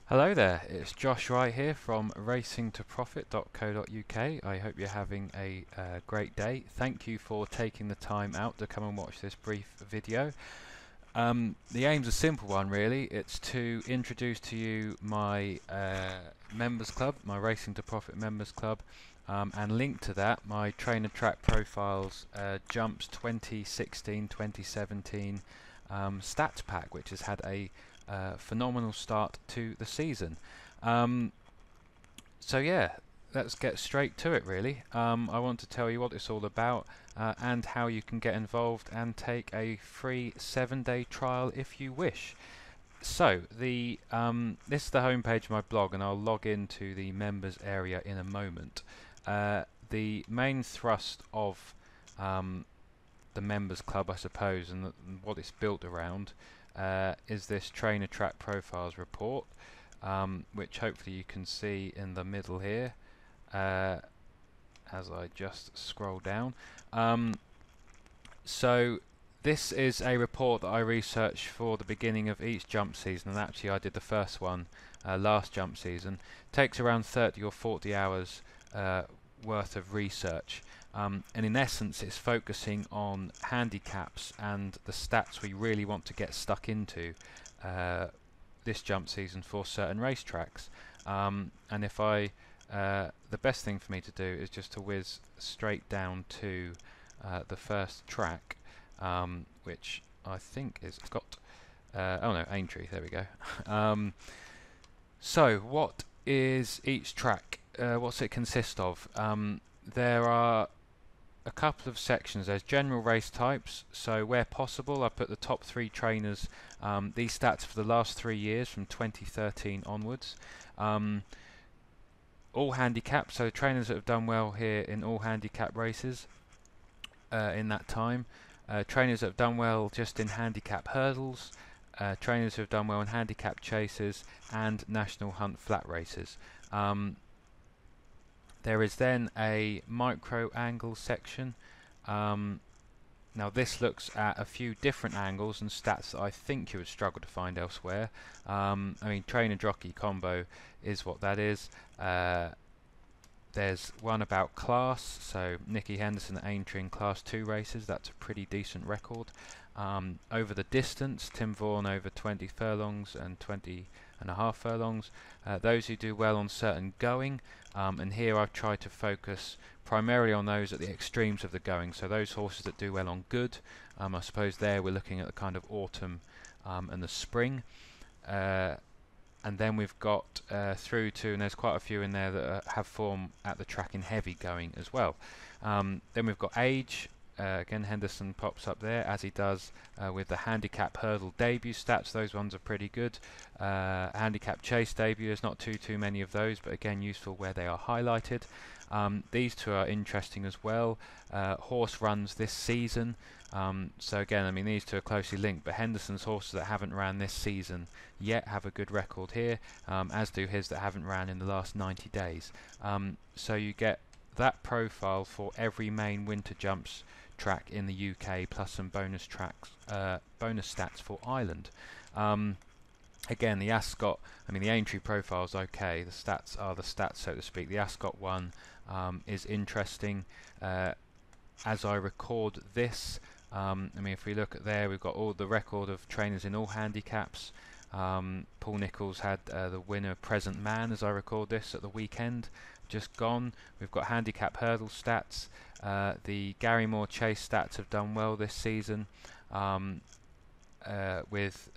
Hello there, it's Josh Wright here from racingtoprofit.co.uk. I hope you're having a great day. Thank you for taking the time out to come and watch this brief video. The aim's a simple one really. It's to introduce to you my members club, my Racing to Profit members club, and link to that my Trainer Track Profiles Jumps 2016-2017 stats pack, which has had a phenomenal start to the season. So yeah, let's get straight to it really. I want to tell you what it's all about and how you can get involved and take a free 7-day trial if you wish. So this is the homepage of my blog, and I'll log into the members area in a moment. The main thrust of the members club, I suppose, and what it's built around is this Trainer Track Profiles report, which hopefully you can see in the middle here as I just scroll down. So this is a report that I researched for the beginning of each jump season, and actually I did the first one last jump season. It takes around 30 or 40 hours worth of research. And in essence it's focusing on handicaps and the stats we really want to get stuck into this jump season for certain racetracks. And if the best thing for me to do is just to whiz straight down to the first track, which I think is got oh no, Aintree, there we go. So what is each track? What's it consist of? There are a couple of sections. There's general race types, so where possible I put the top 3 trainers, these stats for the last 3 years from 2013 onwards. All handicaps, so trainers that have done well here in all handicap races in that time. Trainers that have done well just in handicap hurdles, trainers who have done well in handicap chases and national hunt flat races. There is then a micro angle section. Now this looks at a few different angles and stats that I think you would struggle to find elsewhere. I mean, trainer jockey combo is what that is. There's one about class, so Nicky Henderson at Aintree in Class 2 races, that's a pretty decent record. Over the distance, Tim Vaughan over 20 furlongs and 20.5 furlongs. Those who do well on certain going, and here I've tried to focus primarily on those at the extremes of the going, so those horses that do well on good. I suppose there we're looking at the kind of autumn and the spring. And then we've got through to, and there's quite a few in there that have form at the track in heavy going as well. Then we've got age. Again, Henderson pops up there, as he does with the handicap hurdle debut stats. Those ones are pretty good. Handicap chase debut, there's not too many of those, but again useful where they are highlighted. These two are interesting as well. Horse runs this season. So again, I mean, these two are closely linked, but Henderson's horses that haven't ran this season yet have a good record here, as do his that haven't ran in the last 90 days. So you get that profile for every main winter jumps track in the UK, plus some bonus tracks, bonus stats for Ireland. Again, the Ascot, I mean, the Aintree profile is okay. The stats are the stats, so to speak. The Ascot one is interesting. As I record this, I mean, if we look at there, we've got all the record of trainers in all handicaps. Paul Nicholls had the winner Present Man as I record this at the weekend just gone. We've got handicap hurdle stats. The Gary Moore chase stats have done well this season, with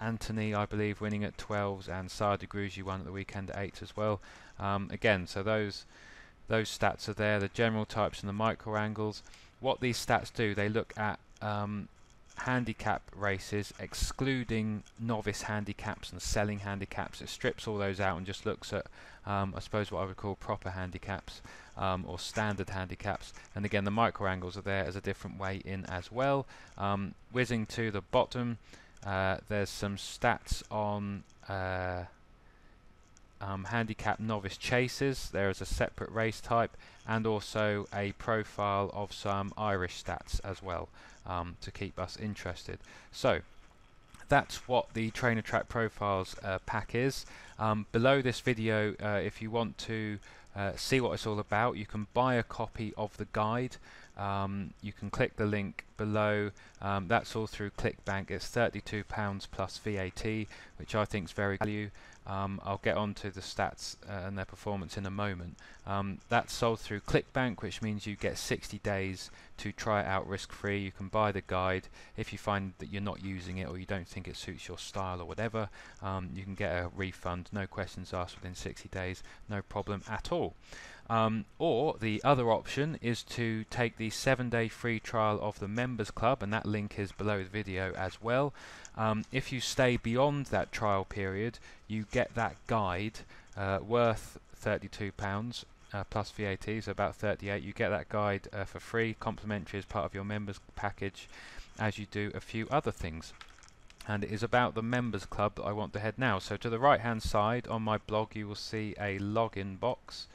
Anthony, I believe, winning at 12s, and Sar de Grugy won at the weekend at 8s as well. Again, so those stats are there, the general types and the micro angles. What these stats do, they look at handicap races, excluding novice handicaps and selling handicaps. It strips all those out and just looks at, I suppose, what I would call proper handicaps or standard handicaps. And again, the micro angles are there as a different way in as well. Whizzing to the bottom, there's some stats on handicap novice chases. There is a separate race type, and also a profile of some Irish stats as well, to keep us interested. So that's what the Trainer Track Profiles pack is. Below this video, if you want to see what it's all about, you can buy a copy of the guide. You can click the link below. That's all through ClickBank. It's £32 plus VAT, which I think is very value. I'll get on to the stats and their performance in a moment. That's sold through ClickBank, which means you get 60 days to try it out risk-free. You can buy the guide. If you find that you're not using it or you don't think it suits your style or whatever, you can get a refund, no questions asked, within 60 days, no problem at all. Or the other option is to take the 7-day free trial of the Members Club, and that link is below the video as well. If you stay beyond that trial period, you get that guide worth £32 plus VAT, so about 38. You get that guide for free, complimentary as part of your members package, as you do a few other things. And it is about the Members Club that I want to head now. So to the right hand side on my blog you will see a login box,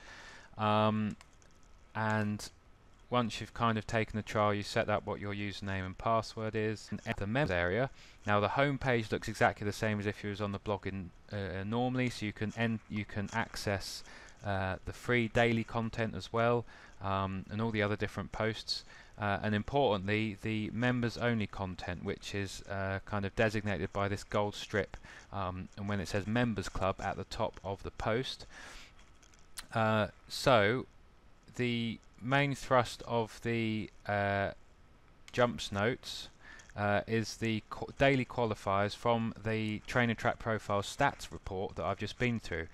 and once you've kind of taken the trial, you set up what your username and password is, and enter the members area. Now the home page looks exactly the same as if you was on the blog normally, so you can access the free daily content as well, and all the other different posts, and importantly the members only content, which is kind of designated by this gold strip, and when it says Members Club at the top of the post. So the main thrust of the jumps notes is the daily qualifiers from the Trainer Track Profile stats report that I've just been through.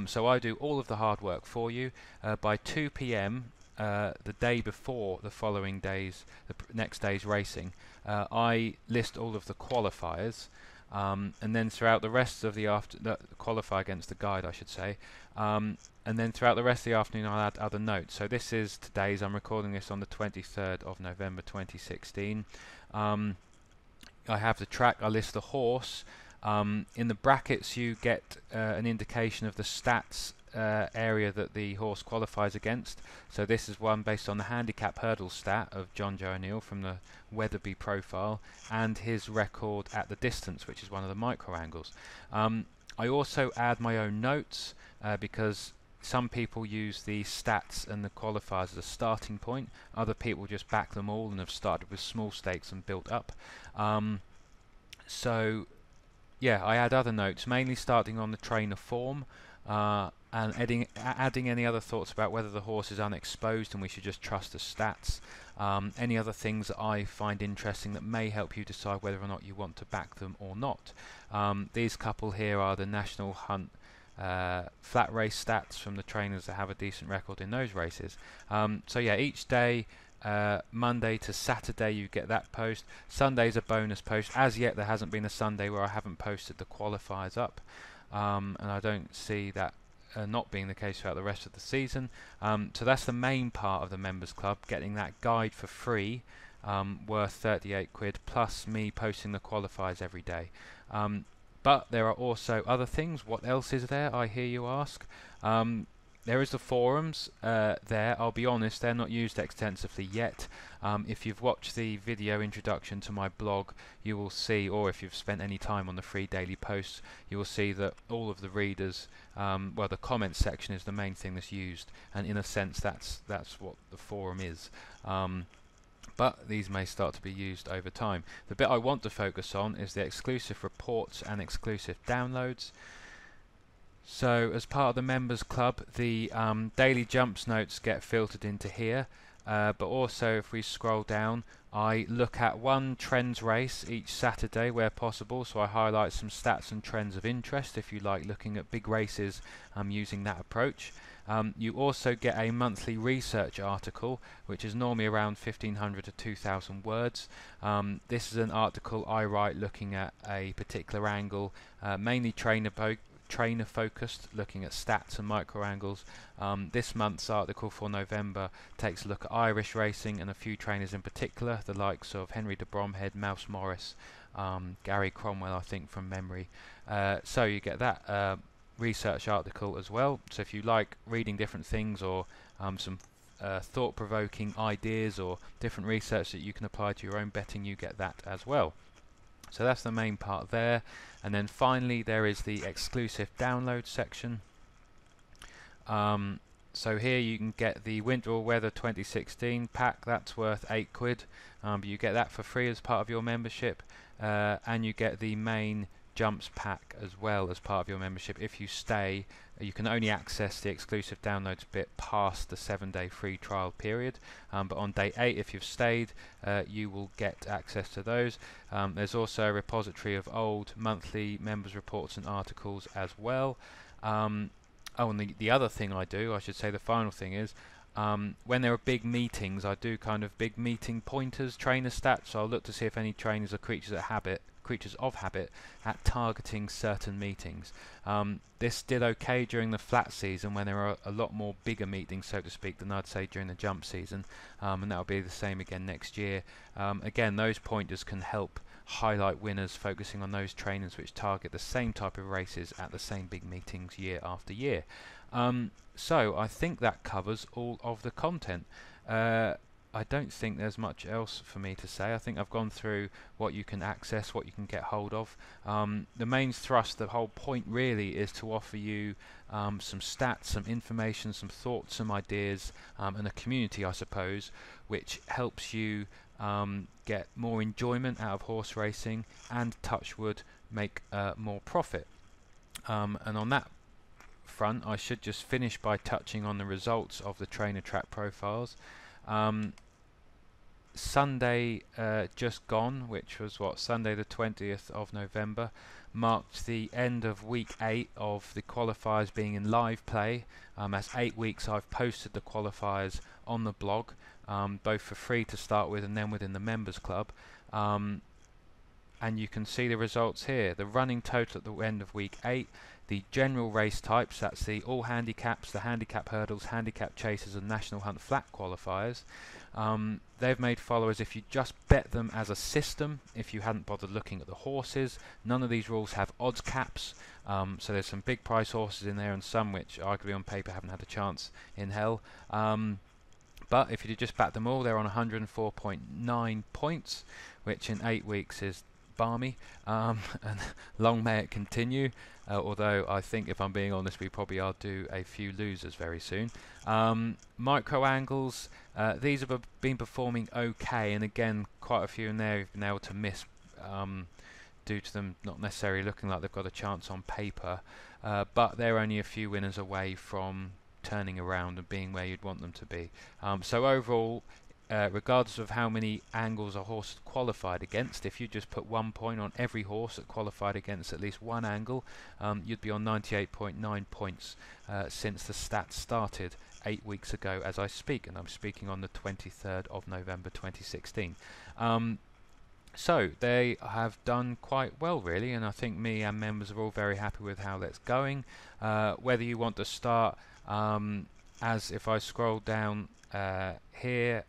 So I do all of the hard work for you. By 2 PM the day before the following days, the next day's racing, I list all of the qualifiers, and then throughout the rest of the qualify against the guide, I should say, and then throughout the rest of the afternoon I'll add other notes. So this is today's, I'm recording this on the 23rd of November 2016. I have the track, I list the horse. In the brackets you get an indication of the stats area that the horse qualifies against. So this is one based on the handicap hurdle stat of John Joe O'Neill from the Weatherby profile, and his record at the distance, which is one of the micro angles. I also add my own notes because some people use the stats and the qualifiers as a starting point. Other people just back them all and have started with small stakes and built up. So yeah, I add other notes, mainly starting on the trainer form, and adding any other thoughts about whether the horse is unexposed and we should just trust the stats. Any other things that I find interesting that may help you decide whether or not you want to back them or not. These couple here are the National Hunt flat race stats from the trainers that have a decent record in those races. So yeah, each day, Monday to Saturday, you get that post. Sunday's a bonus post. As yet there hasn't been a Sunday where I haven't posted the qualifiers up, and I don't see that not being the case throughout the rest of the season. So that's the main part of the Members Club, getting that guide for free, worth 38 quid, plus me posting the qualifiers every day. But there are also other things. What else is there, I hear you ask? There is the forums there. I'll be honest, they're not used extensively yet. If you've watched the video introduction to my blog, you will see, or if you've spent any time on the free daily posts, you will see that all of the readers, well, the comments section is the main thing that's used, and in a sense that's what the forum is. But these may start to be used over time. The bit I want to focus on is the exclusive reports and exclusive downloads. So as part of the Members Club, the daily jumps notes get filtered into here, but also if we scroll down, I look at one trends race each Saturday where possible, so I highlight some stats and trends of interest if you like looking at big races using that approach. You also get a monthly research article, which is normally around 1500 to 2000 words. This is an article I write looking at a particular angle, mainly trainer focused, looking at stats and micro angles. This month's article for November takes a look at Irish racing and a few trainers in particular, the likes of Henry de Bromhead, Mouse Morris, Gary Cromwell, I think, from memory. So you get that research article as well. So if you like reading different things, or some thought-provoking ideas or different research that you can apply to your own betting, you get that as well. So that's the main part there. And then finally there is the exclusive download section. So here you can get the Winter All Weather 2016 pack. That's worth £8, but you get that for free as part of your membership, and you get the main jumps pack as well as part of your membership. If you stay, you can only access the exclusive downloads bit past the 7-day free trial period, but on day 8, if you've stayed, you will get access to those. There's also a repository of old monthly members reports and articles as well. Oh, and the other thing I do, I should say the final thing is, when there are big meetings, I do kind of big meeting pointers, trainer stats, so I'll look to see if any trainers are creatures of habit at targeting certain meetings. This did okay during the flat season when there are a lot more bigger meetings, so to speak, than I'd say during the jump season, and that'll be the same again next year. Again, those pointers can help highlight winners, focusing on those trainers which target the same type of races at the same big meetings year after year. So I think that covers all of the content. I don't think there's much else for me to say. I think I've gone through what you can access, what you can get hold of. The main thrust, the whole point really, is to offer you some stats, some information, some thoughts, some ideas, and a community, I suppose, which helps you get more enjoyment out of horse racing and, touch wood, make more profit. And on that front, I should just finish by touching on the results of the trainer track profiles. Sunday just gone, which was Sunday the 20th of November, marked the end of week 8 of the qualifiers being in live play. As 8 weeks I've posted the qualifiers on the blog, both for free to start with and then within the members club, and you can see the results here. The running total at the end of week 8, the general race types, that's the all handicaps, the handicap hurdles, handicap chasers and national hunt flat qualifiers. They've made followers if you just bet them as a system, if you hadn't bothered looking at the horses. None of these rules have odds caps, so there's some big price horses in there and some which arguably on paper haven't had a chance in hell. But if you just bat them all, they're on 104.9 points, which in 8 weeks is balmy, and long may it continue, although I think, if I'm being honest, we probably are due a few losers very soon. Micro angles, these have been performing okay, and again quite a few in there have been able to miss due to them not necessarily looking like they've got a chance on paper, but they're only a few winners away from turning around and being where you'd want them to be. So overall, regardless of how many angles a horse qualified against, if you just put 1 point on every horse that qualified against at least one angle, you'd be on 98.9 points since the stats started 8 weeks ago as I speak, and I'm speaking on the 23rd of November 2016. So they have done quite well really, and I think me and members are all very happy with how that's going. Whether you want to start, as if I scroll down here,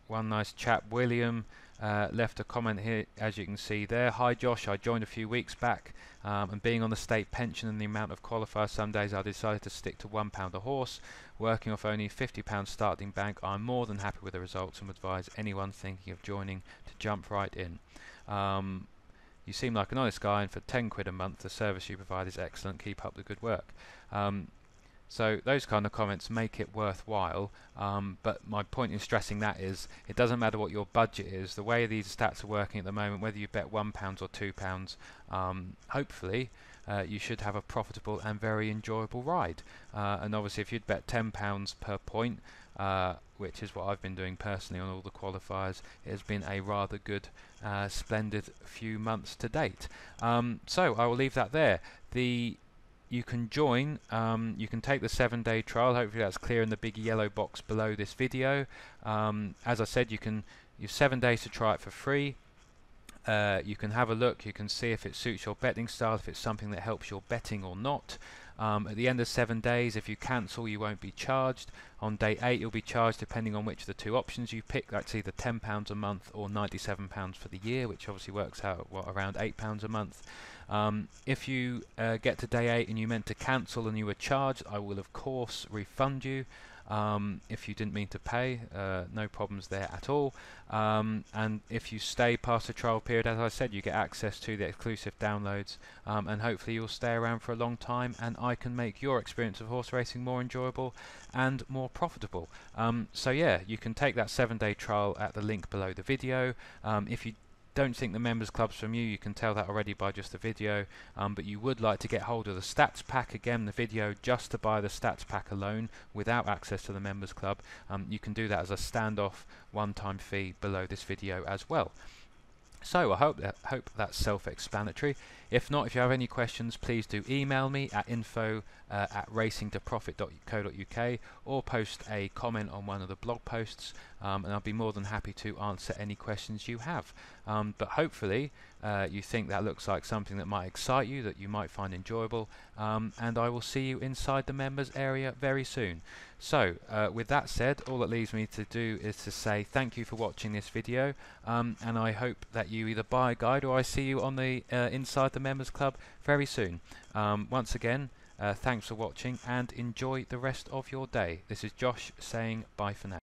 one nice chap, William, left a comment here, as you can see there. Hi Josh, I joined a few weeks back, and being on the state pension and the amount of qualifiers some days, I decided to stick to £1 a horse, working off only £50 starting bank. I'm more than happy with the results and would advise anyone thinking of joining to jump right in. You seem like an honest guy, and for £10 a month the service you provide is excellent. Keep up the good work. So those kind of comments make it worthwhile, but my point in stressing that is it doesn't matter what your budget is. The way these stats are working at the moment, whether you bet £1 or £2, hopefully you should have a profitable and very enjoyable ride. And obviously if you'd bet £10 per point, which is what I've been doing personally on all the qualifiers, it has been a rather good, splendid few months to date. So I will leave that there. You can join, you can take the 7-day trial. Hopefully that's clear in the big yellow box below this video. As I said, you have 7 days to try it for free. You can have a look, you can see if it suits your betting style, if it's something that helps your betting or not. At the end of 7 days, if you cancel, you won't be charged. On day 8 you'll be charged depending on which of the two options you pick. That's either £10 a month or £97 for the year, which obviously works out around £8 a month. If you get to day 8 and you meant to cancel and you were charged, I will of course refund you. if you didn't mean to pay, no problems there at all. And if you stay past the trial period, as I said, you get access to the exclusive downloads, and hopefully you'll stay around for a long time, and I can make your experience of horse racing more enjoyable and more profitable. So yeah, you can take that 7-day trial at the link below the video. If you don't think the members club's from you can tell that already by just the video, but you would like to get hold of the stats pack, again the video just to buy the stats pack alone without access to the members club, you can do that as a standoff one-time fee below this video as well. So I hope that's self-explanatory. If not, if you have any questions, please do email me at info@racingtoprofit.co.uk or post a comment on one of the blog posts, and I'll be more than happy to answer any questions you have. But hopefully you think that looks like something that might excite you, that you might find enjoyable, and I will see you inside the members area very soon. So with that said, all that leaves me to do is to say thank you for watching this video, and I hope that you either buy a guide or I see you on the inside the members club very soon. Once again, thanks for watching and enjoy the rest of your day. This is Josh saying bye for now.